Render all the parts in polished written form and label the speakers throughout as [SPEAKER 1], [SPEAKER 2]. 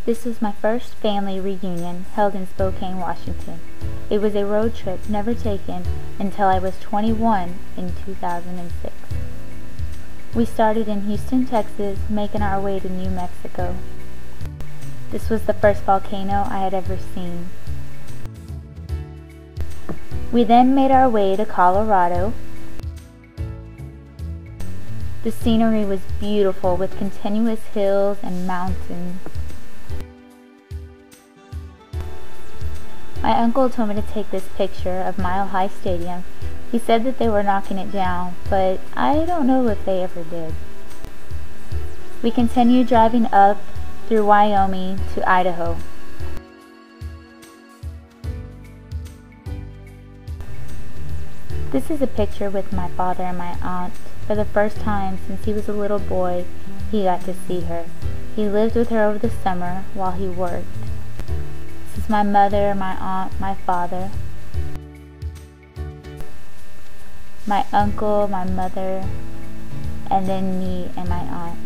[SPEAKER 1] This was my first family reunion held in Spokane, Washington. It was a road trip never taken until I was 21 in 2006. We started in Houston, Texas, making our way to New Mexico. This was the first volcano I had ever seen. We then made our way to Colorado. The scenery was beautiful with continuous hills and mountains. My uncle told me to take this picture of Mile High Stadium. He said that they were knocking it down, but I don't know if they ever did. We continued driving up through Wyoming to Idaho. This is a picture with my father and my aunt. For the first time since he was a little boy, he got to see her. He lived with her over the summer while he worked. This is my mother, my aunt, my father, my uncle, my mother, and then me and my aunt.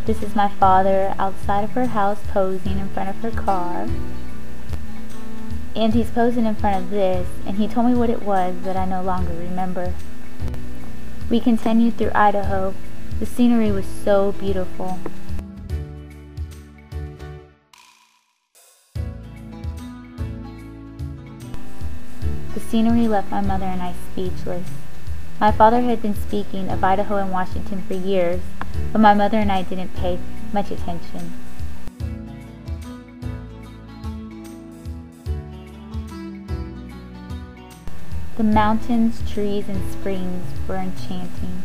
[SPEAKER 1] This is my father outside of her house posing in front of her car. And he's posing in front of this, and he told me what it was, but I no longer remember. We continued through Idaho. The scenery was so beautiful. The scenery left my mother and I speechless. My father had been speaking of Idaho and Washington for years, but my mother and I didn't pay much attention. The mountains, trees, and springs were enchanting.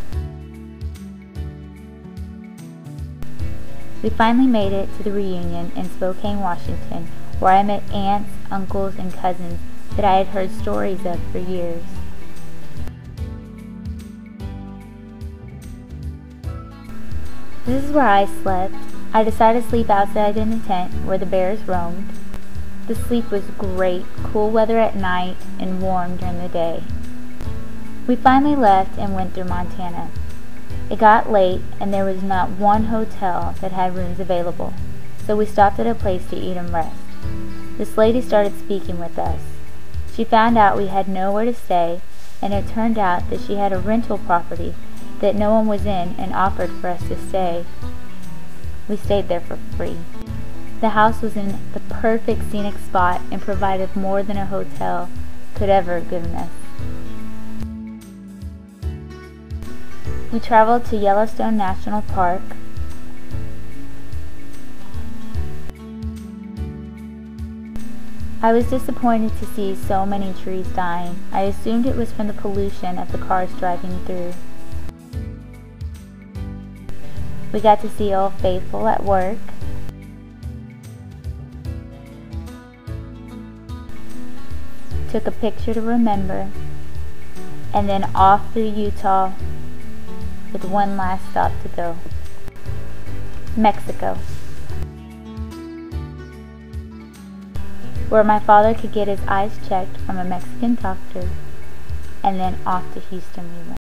[SPEAKER 1] We finally made it to the reunion in Spokane, Washington, where I met aunts, uncles, and cousins that I had heard stories of for years. This is where I slept. I decided to sleep outside in a tent where the bears roamed. The sleep was great, cool weather at night and warm during the day. We finally left and went through Montana. It got late and there was not one hotel that had rooms available, so we stopped at a place to eat and rest. This lady started speaking with us. She found out we had nowhere to stay, and it turned out that she had a rental property that no one was in and offered for us to stay. We stayed there for free. The house was in the perfect scenic spot and provided more than a hotel could ever have given us. We traveled to Yellowstone National Park. I was disappointed to see so many trees dying. I assumed it was from the pollution of the cars driving through. We got to see Old Faithful at work. Took a picture to remember, and then off through Utah with one last stop to go. Mexico, where my father could get his eyes checked from a Mexican doctor, and then off to Houston we went.